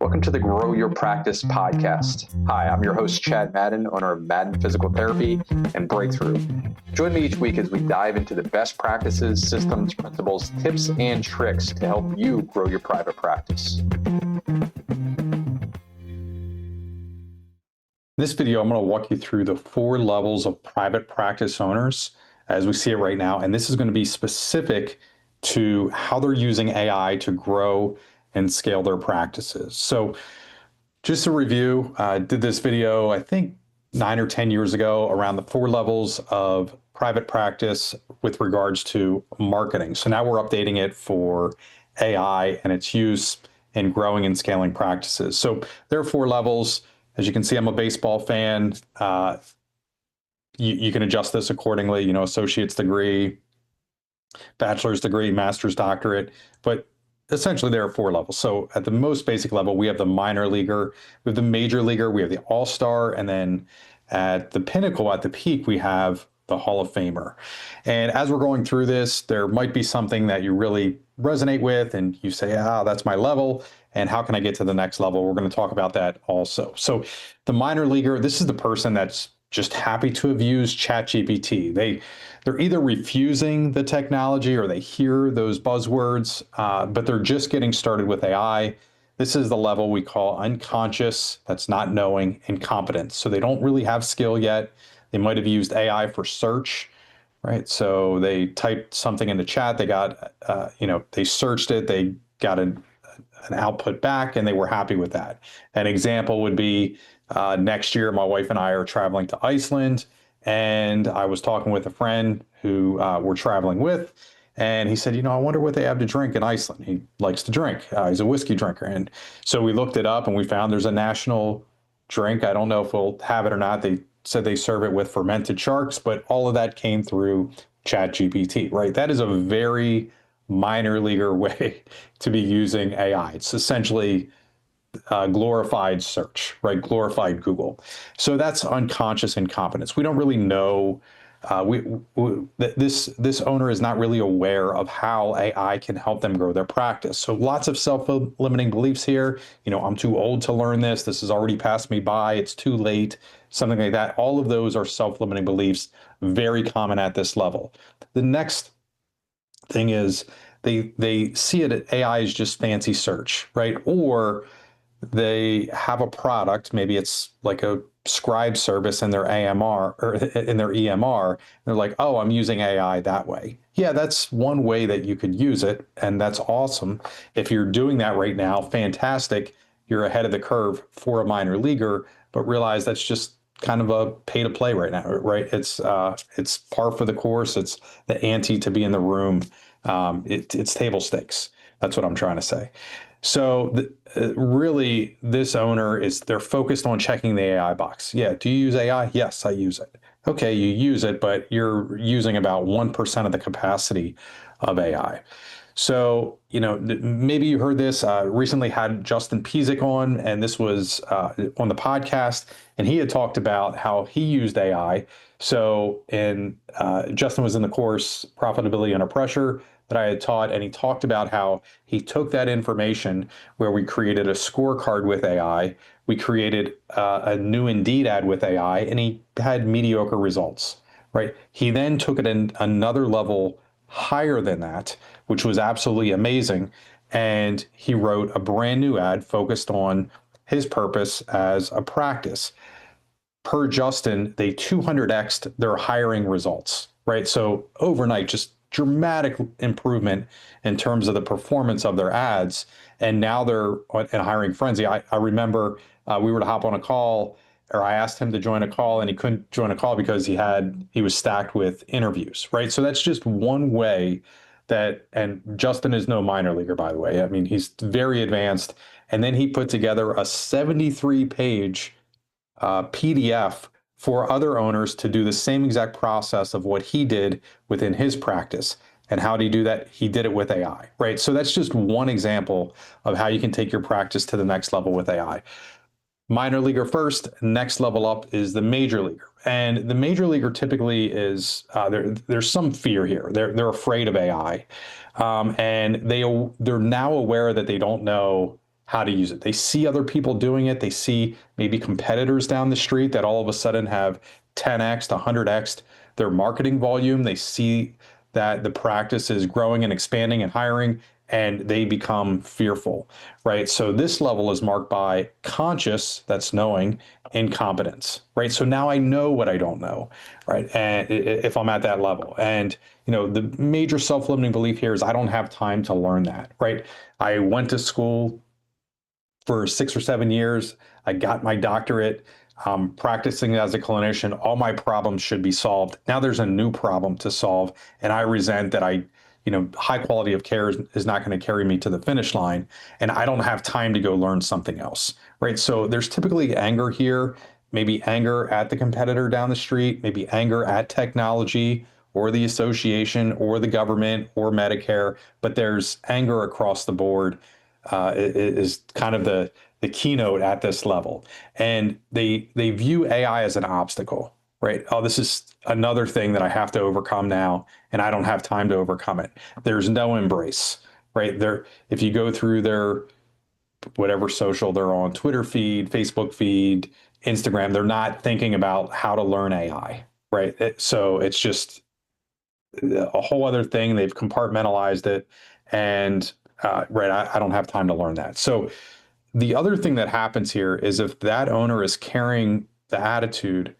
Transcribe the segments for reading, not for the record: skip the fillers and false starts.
Welcome to the Grow Your Practice podcast. Hi, I'm your host, Chad Madden, owner of Madden Physical Therapy and Breakthrough. Join me each week as we dive into the best practices, systems, principles, tips, and tricks to help you grow your private practice. In this video, I'm going to walk you through the 4 levels of private practice owners as we see it right now. And this is going to be specific to how they're using AI to grow and scale their practices. So just to review, I did this video, I think 9 or 10 years ago around the 4 levels of private practice with regards to marketing. So now we're updating it for AI and its use in growing and scaling practices. So there are 4 levels. As you can see, I'm a baseball fan. You can adjust this accordingly, associate's degree, bachelor's degree, master's, doctorate, but essentially there are 4 levels. So at the most basic level, we have the minor leaguer, we have the major leaguer, we have the all-star, and then at the pinnacle, at the peak, we have the Hall of Famer. And as we're going through this, there might be something that you really resonate with and you say, that's my level. And how can I get to the next level? We're going to talk about that also. So the minor leaguer, this is the person that's just happy to have used ChatGPT. They're either refusing the technology or they hear those buzzwords, but they're just getting started with AI. This is the level we call unconscious, that's not knowing, incompetence. So they don't really have skill yet. They might have used AI for search, right? So they typed something in the chat, they got, they searched it, they got an output back, and they were happy with that. An example would be next year, my wife and I are traveling to Iceland, and I was talking with a friend who we're traveling with, and he said, I wonder what they have to drink in Iceland. He likes to drink. He's a whiskey drinker. And so we looked it up and we found there's a national drink. I don't know if we'll have it or not. They said they serve it with fermented sharks, but all of that came through ChatGPT, right? That is a very minor leaguer way to be using AI. It's essentially glorified search, right? Glorified Google. So that's unconscious incompetence. We don't really know. This owner is not really aware of how AI can help them grow their practice. So lots of self-limiting beliefs here. I'm too old to learn this. This has already passed me by. It's too late. Something like that. All of those are self-limiting beliefs, very common at this level. The next thing is they see it, AI is just fancy search, right? Or they have a product, maybe it's like a scribe service in their AMR or in their EMR. They're like, oh, I'm using AI that way. Yeah, that's one way that you could use it, and that's awesome. If you're doing that right now, fantastic. You're ahead of the curve for a minor leaguer, but realize that's just kind of a pay to play right now, right? It's par for the course. It's the ante to be in the room. It's table stakes. That's what I'm trying to say. So really, this owner they're focused on checking the AI box. Yeah, do you use AI? Yes, I use it. Okay, you use it, but you're using about 1% of the capacity of AI. So, maybe you heard this, recently had Justin Pizik on, and this was on the podcast, and he had talked about how he used AI. So, Justin was in the course, Profitability Under Pressure, that I had taught, and he talked about how he took that information where we created a scorecard with AI, we created a new Indeed ad with AI, and he had mediocre results, right? He then took it in another level higher than that, which was absolutely amazing, and he wrote a brand new ad focused on his purpose as a practice. Per Justin, they 200x'd their hiring results, right? So overnight, just dramatic improvement in terms of the performance of their ads. And now they're in a hiring frenzy. I remember we were to hop on a call, or I asked him to join a call, and he couldn't join a call because he was stacked with interviews, right? So that's just one way and Justin is no minor leaguer, by the way. I mean, he's very advanced. And then he put together a 73-page PDF for other owners to do the same exact process of what he did within his practice. And how do you do that? He did it with AI, right? So that's just one example of how you can take your practice to the next level with AI. Minor leaguer first, next level up is the major leaguer. And the major leaguer typically is, there's some fear here. They're afraid of AI. And they're now aware that they don't know how to use it. They see other people doing it. They see maybe competitors down the street that all of a sudden have 10x to 100x their marketing volume. They see that the practice is growing and expanding and hiring, and they become fearful, right? So this level is marked by conscious, that's knowing, incompetence, right? So now I know what I don't know, right? And if I'm at that level, and the major self-limiting belief here is I don't have time to learn that, right? I went to school for 6 or 7 years. I got my doctorate, practicing as a clinician. All my problems should be solved. Now there's a new problem to solve, and I resent that high quality of care is not going to carry me to the finish line, and I don't have time to go learn something else, right? So there's typically anger here, maybe anger at the competitor down the street, maybe anger at technology or the association or the government or Medicare, but there's anger across the board is kind of the keynote at this level. And they view AI as an obstacle, right? Oh, this is another thing that I have to overcome now, and I don't have time to overcome it. There's no embrace, right? If you go through their whatever social they're on, Twitter feed, Facebook feed, Instagram, they're not thinking about how to learn AI, right? So it's just a whole other thing. They've compartmentalized it, and right, I don't have time to learn that. So the other thing that happens here is if that owner is carrying the attitude,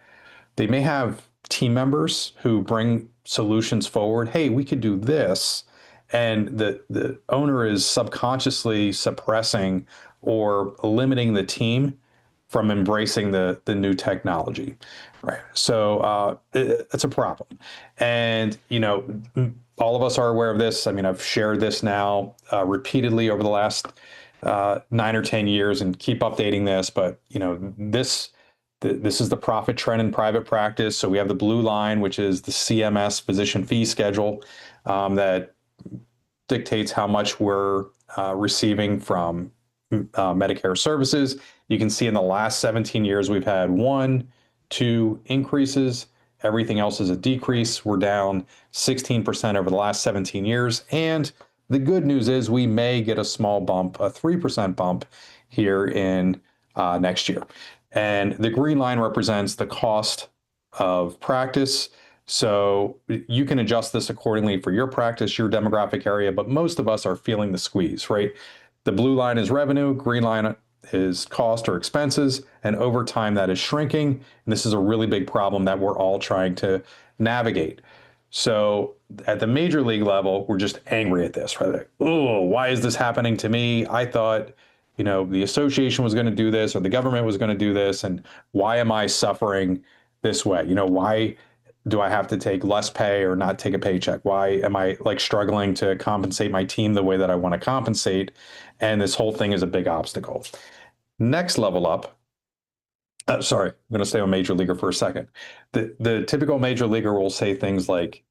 they may have team members who bring solutions forward. Hey, we could do this. And the owner is subconsciously suppressing or limiting the team from embracing the new technology, right? So it's a problem. And, all of us are aware of this. I mean, I've shared this now repeatedly over the last 9 or 10 years and keep updating this. But, this is the profit trend in private practice. So we have the blue line, which is the CMS physician fee schedule that dictates how much we're receiving from Medicare services. You can see in the last 17 years, we've had 1, 2 increases. Everything else is a decrease. We're down 16% over the last 17 years. And the good news is we may get a small bump, a 3% bump here in next year. And the green line represents the cost of practice. So you can adjust this accordingly for your practice, your demographic area, but most of us are feeling the squeeze, right? The blue line is revenue, green line is cost or expenses, and over time that is shrinking. And this is a really big problem that we're all trying to navigate. So at the major league level, we're just angry at this, right? Like, oh, why is this happening to me? I thought, the association was going to do this or the government was going to do this, and why am I suffering this way? Why do I have to take less pay or not take a paycheck? Why am I struggling to compensate my team the way that I want to compensate? And this whole thing is a big obstacle. Next level up, sorry, I'm going to stay on major leaguer for a second. The typical major leaguer will say things like,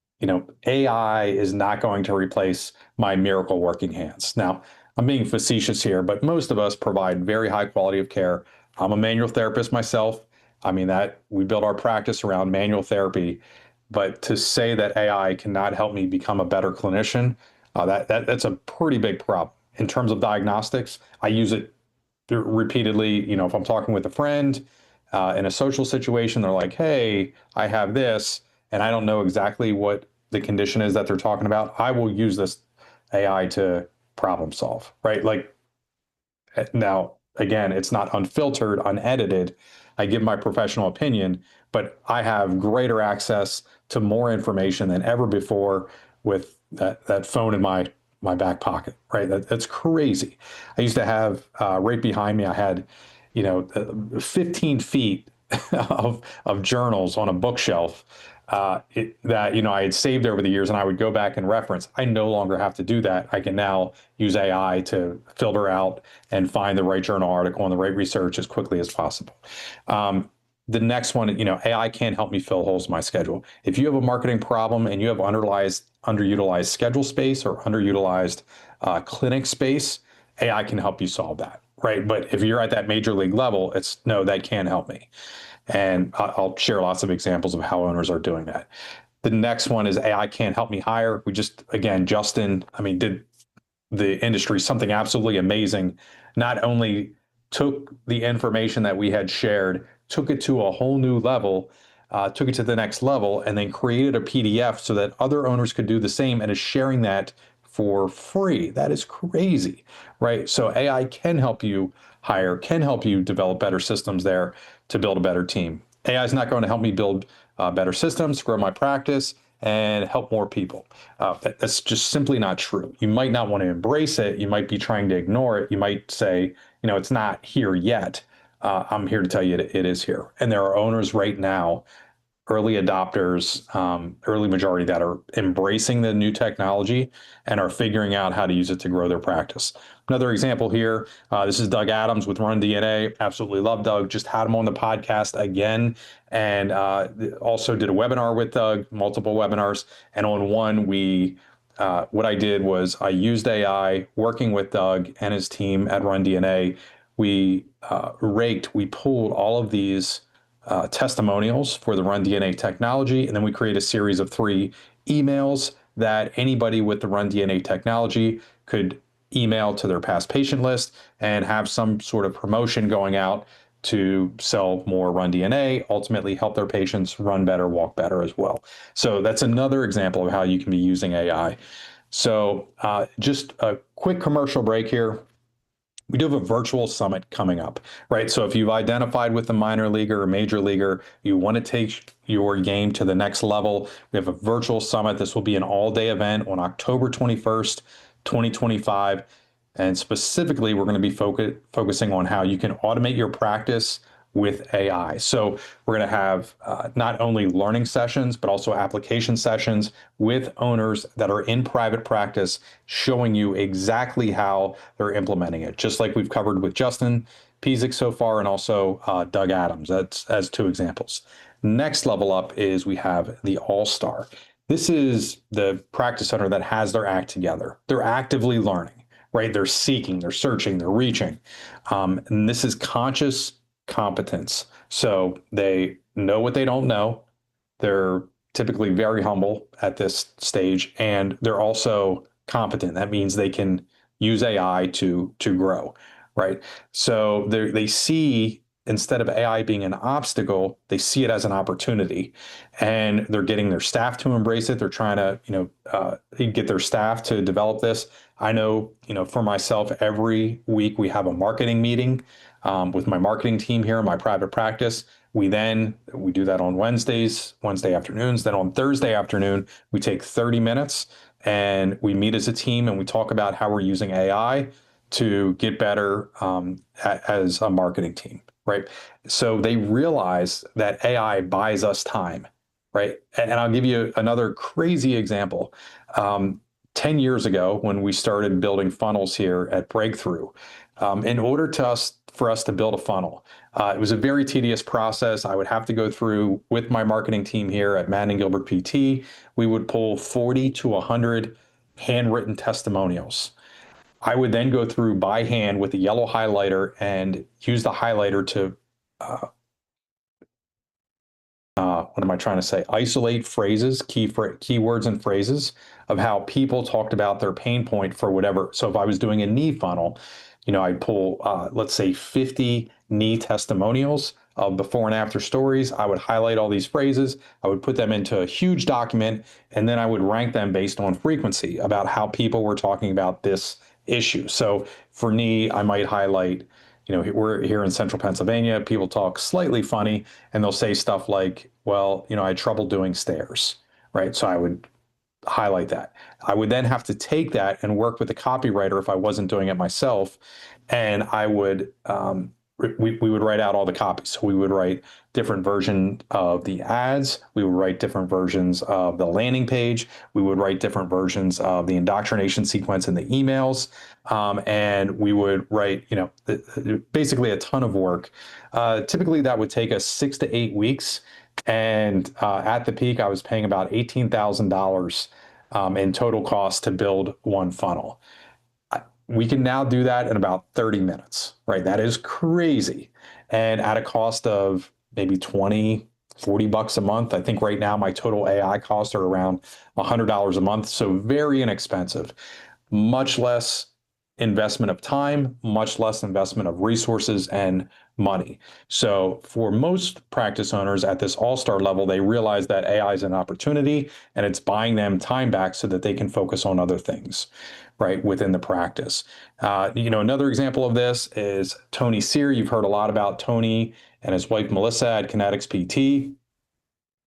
AI is not going to replace my miracle working hands. Now, I'm being facetious here, but most of us provide very high quality of care. I'm a manual therapist myself. I mean, that we build our practice around manual therapy, but to say that AI cannot help me become a better clinician, that's a pretty big problem. In terms of diagnostics, I use it repeatedly. If I'm talking with a friend in a social situation, they're like, hey, I have this, and I don't know exactly what the condition is that they're talking about. I will use this AI to problem solve, right? Now, again, it's not unfiltered, unedited. I give my professional opinion, but I have greater access to more information than ever before with that phone in my back pocket, right? That's crazy. I used to have right behind me, I had, 15 feet of journals on a bookshelf that I had saved over the years, and I would go back and reference. I no longer have to do that. I can now use AI to filter out and find the right journal article and the right research as quickly as possible. The next one, AI can't help me fill holes in my schedule. If you have a marketing problem and you have underutilized schedule space or underutilized clinic space, AI can help you solve that, right? But if you're at that major league level, no, that can't help me. And I'll share lots of examples of how owners are doing that. The next one is AI can't help me hire. Justin, did the industry something absolutely amazing. Not only took the information that we had shared, took it to a whole new level, took it to the next level, and then created a PDF so that other owners could do the same and is sharing that for free. That is crazy, right? So AI can help you hire, can help you develop better systems there to build a better team. AI is not going to help me build better systems, grow my practice, and help more people. That's just simply not true. You might not want to embrace it. You might be trying to ignore it. You might say, it's not here yet. I'm here to tell you it is here. And there are owners right now, early adopters, early majority that are embracing the new technology and are figuring out how to use it to grow their practice. Another example here, this is Doug Adams with RunDNA. Absolutely love Doug. Just had him on the podcast again, and also did a webinar with Doug, multiple webinars. And on one, what I did was I used AI working with Doug and his team at RunDNA. We pulled all of these testimonials for the RunDNA technology, and then we create a series of 3 emails that anybody with the RunDNA technology could email to their past patient list and have some sort of promotion going out to sell more RunDNA, ultimately help their patients run better, walk better as well. So that's another example of how you can be using AI. So just a quick commercial break here. We do have a virtual summit coming up, right? So if you've identified with a minor leaguer or major leaguer, you want to take your game to the next level, we have a virtual summit. This will be an all-day event on October 21st, 2025. And specifically, we're going to be focusing on how you can automate your practice with AI. So we're going to have not only learning sessions, but also application sessions with owners that are in private practice, showing you exactly how they're implementing it, just like we've covered with Justin Pizik so far, and also Doug Adams. That's as 2 examples. Next level up is we have the All-Star. This is the practice owner that has their act together. They're actively learning, right? They're seeking, they're searching, they're reaching. And this is conscious competence. So they know what they don't know. They're typically very humble at this stage, and they're also competent. That means they can use AI to grow, right? So they see, instead of AI being an obstacle, they see it as an opportunity, and they're getting their staff to embrace it. They're trying to, get their staff to develop this. I know, for myself, every week we have a marketing meeting with my marketing team here in my private practice. We do that on Wednesday afternoons. Then on Thursday afternoon, we take 30 minutes and we meet as a team and we talk about how we're using AI to get better as a marketing team, right? So they realize that AI buys us time, right? And I'll give you another crazy example. 10 years ago, when we started building funnels here at Breakthrough, in order for us to build a funnel, it was a very tedious process. I would have to go through with my marketing team here at Madden & Gilbert PT. We would pull 40 to 100 handwritten testimonials. I would then go through by hand with a yellow highlighter and use the highlighter to what am I trying to say? Isolate phrases, keywords and phrases of how people talked about their pain point for whatever. So if I was doing a knee funnel, I'd pull, let's say 50 knee testimonials of before and after stories. I would highlight all these phrases. I would put them into a huge document, and then I would rank them based on frequency about how people were talking about this issue. So for knee, I might highlight, we're here in central Pennsylvania, people talk slightly funny, and they'll say stuff like, well, I had trouble doing stairs, right? So I would highlight that. I would then have to take that and work with the copywriter if I wasn't doing it myself, and I would we would write out all the copies. So we would write different version of the ads. We would write different versions of the landing page. We would write different versions of the indoctrination sequence in the emails, and we would write, basically a ton of work. Typically, that would take us 6 to 8 weeks. And at the peak, I was paying about $18,000 in total cost to build one funnel. We can now do that in about 30 minutes, right? That is crazy. And at a cost of maybe 20, 40 bucks a month. I think right now my total AI costs are around $100 a month. So very inexpensive. much less investment of time, much less investment of resources and money. So for most practice owners at this all-star level, they realize that AI is an opportunity and it's buying them time back so that they can focus on other things, right, within the practice. Another example of this is Tony Sear. You've heard a lot about Tony and his wife Melissa at Kinetics PT.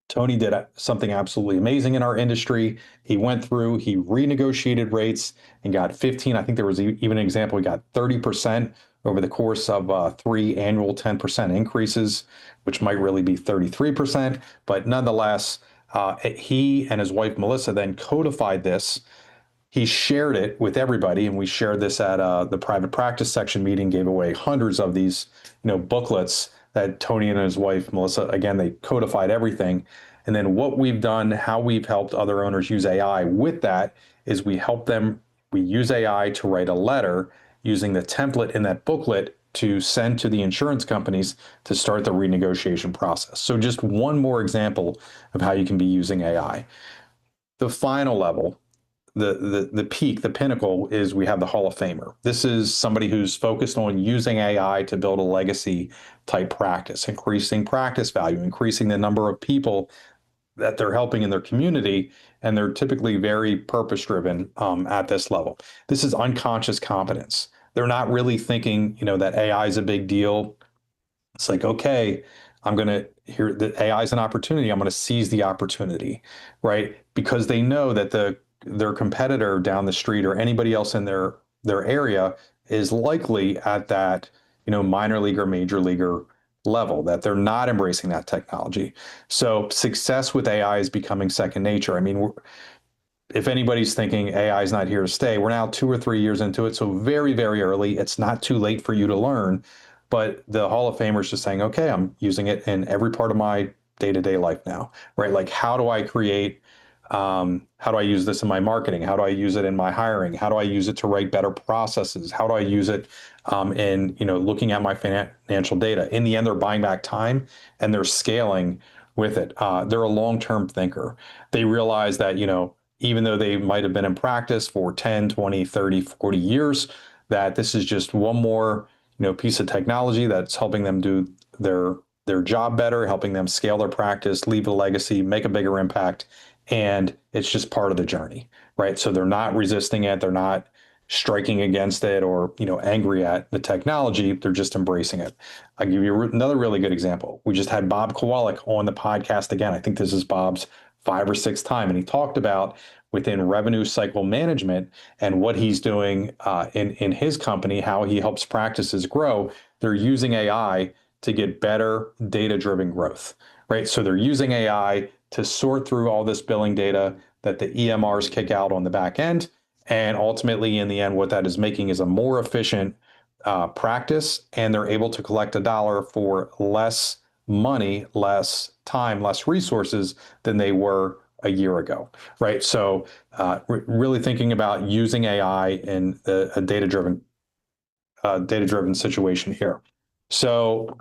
Tony did something absolutely amazing in our industry. He went through, he renegotiated rates and got 15. I think there was even an example, he got 30% over the course of 3 annual 10% increases, which might really be 33%. But nonetheless, he and his wife Melissa then codified this. He shared it with everybody, and we shared this at the private practice section meeting, gave away hundreds of these, booklets that Tony and his wife, Melissa, again, they codified everything. And then what we've done, how we've helped other owners use AI with that is we use AI to write a letter using the template in that booklet to send to the insurance companies to start the renegotiation process. So just one more example of how you can be using AI. The final level, the peak, the pinnacle, is we have the Hall of Famer. This is somebody who's focused on using AI to build a legacy type practice, increasing practice value, increasing the number of people that they're helping in their community, and they're typically very purpose driven at this level. This is unconscious competence. They're not really thinking, that AI is a big deal. It's like, okay, I'm going to hear that AI is an opportunity. I'm going to seize the opportunity, right? Because they know that their competitor down the street or anybody else in their area is likely at that, minor league or major leaguer level, that they're not embracing that technology. So success with AI is becoming second nature. I mean, if anybody's thinking AI is not here to stay, we're now 2 or 3 years into it. So very, very early. It's not too late for you to learn. But the Hall of Famers just saying, okay, I'm using it in every part of my day-to-day life now, right? Like, how do I use this in my marketing? How do I use it in my hiring? How do I use it to write better processes? How do I use it in, looking at my financial data? In the end, they're buying back time and they're scaling with it. They're a long-term thinker. They realize that, even though they might have been in practice for 10, 20, 30, 40 years, that this is just one more, piece of technology that's helping them do their job better, helping them scale their practice, leave a legacy, make a bigger impact. And it's just part of the journey, right? So they're not resisting it. They're not striking against it or, angry at the technology. They're just embracing it. I'll give you another really good example. We just had Bob Kowalik on the podcast again. I think this is Bob's 5 or 6 time. And he talked about within revenue cycle management and what he's doing in his company, how he helps practices grow. They're using AI to get better data-driven growth, right? So they're using AI to sort through all this billing data that the EMRs kick out on the back end. And ultimately, in the end, what that is making is a more efficient practice, and they're able to collect $1 for less money, less time, less resources than they were a year ago, right? So really thinking about using AI in a data-driven situation here. So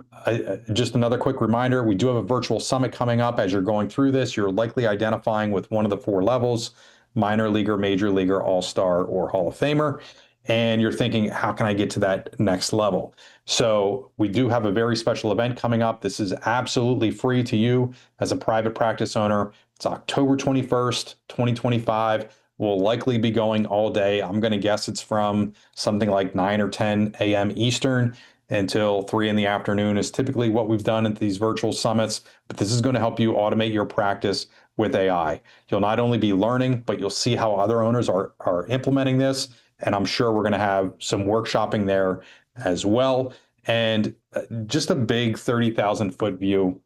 just another quick reminder, we do have a virtual summit coming up. As you're going through this, you're likely identifying with one of the 4 levels: minor leaguer, major leaguer, all-star, or Hall of Famer. And you're thinking, how can I get to that next level? So we do have a very special event coming up. This is absolutely free to you as a private practice owner. It's October 21st, 2025. We'll likely be going all day. I'm going to guess it's from something like 9 or 10 a.m. Eastern until 3 in the afternoon is typically what we've done at these virtual summits. But this is going to help you automate your practice with AI. You'll not only be learning, but you'll see how other owners are implementing this. And I'm sure we're going to have some workshopping there as well. And just a big 30,000 foot view.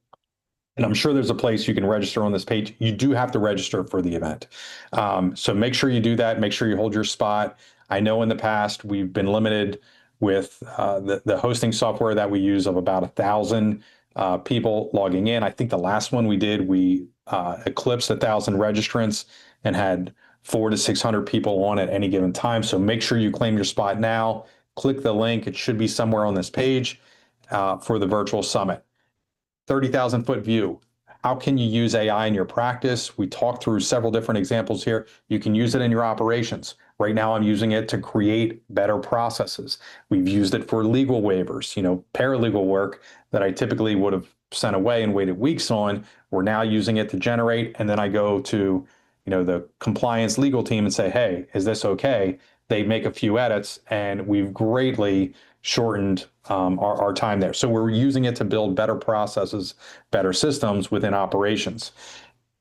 And I'm sure there's a place you can register on this page. You do have to register for the event. So make sure you do that. Make sure you hold your spot. I know in the past we've been limited with the hosting software that we use of about 1,000 people logging in. I think the last one we did, we eclipsed 1,000 registrants and had 400 to 600 people on at any given time. So make sure you claim your spot now. Click the link. It should be somewhere on this page for the virtual summit. 30,000 foot view. How can you use AI in your practice? We talked through several different examples here. You can use it in your operations. Right now, I'm using it to create better processes. We've used it for legal waivers, paralegal work that I typically would have sent away and waited weeks on. We're now using it to generate, and then I go to, the compliance legal team and say, hey, is this okay? They make a few edits, and we've greatly shortened our time there. So we're using it to build better processes, better systems within operations.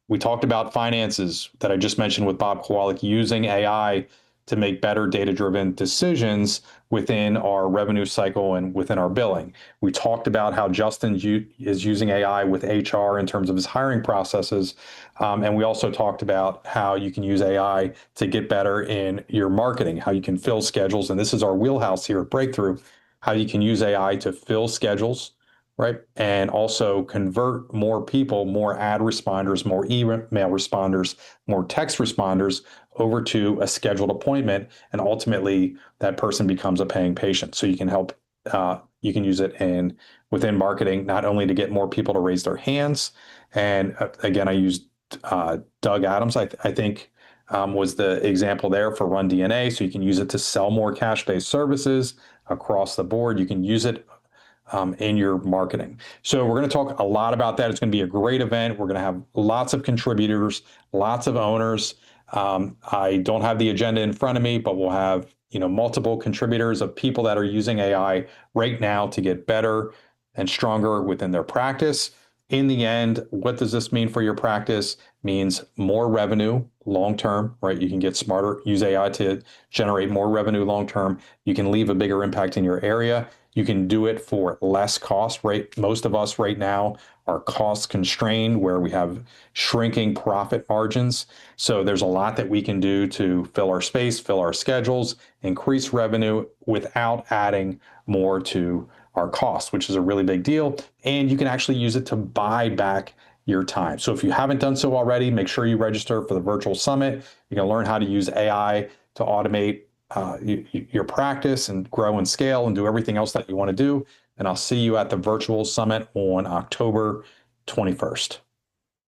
We talked about finances that I just mentioned with Bob Kowalik, using AI to make better data-driven decisions within our revenue cycle and within our billing. We talked about how Justin is using AI with HR in terms of his hiring processes. And we also talked about how you can use AI to get better in your marketing, how you can fill schedules. And this is our wheelhouse here at Breakthrough, how you can use AI to fill schedules, right? And also convert more people, more ad responders, more email responders, more text responders over to a scheduled appointment. And ultimately, that person becomes a paying patient. So you can help, you can use it within marketing, not only to get more people to raise their hands. And again, I used Doug Adams, I think, was the example there for RunDNA. So you can use it to sell more cash-based services across the board. You can use it in your marketing. So we're going to talk a lot about that. It's going to be a great event. We're going to have lots of contributors, lots of owners. I don't have the agenda in front of me, but we'll have multiple contributors of people that are using AI right now to get better and stronger within their practice. In the end, what does this mean for your practice? Means more revenue long term, right? You can get smarter, use AI to generate more revenue long term. You can leave a bigger impact in your area. You can do it for less cost, right? Most of us right now are cost constrained, where we have shrinking profit margins. So there's a lot that we can do to fill our space, fill our schedules, increase revenue without adding more to our costs, which is a really big deal. And you can actually use it to buy back your time. So if you haven't done so already, make sure you register for the Virtual Summit. You can learn how to use AI to automate your practice and grow and scale and do everything else that you want to do. And I'll see you at the Virtual Summit on October 21st.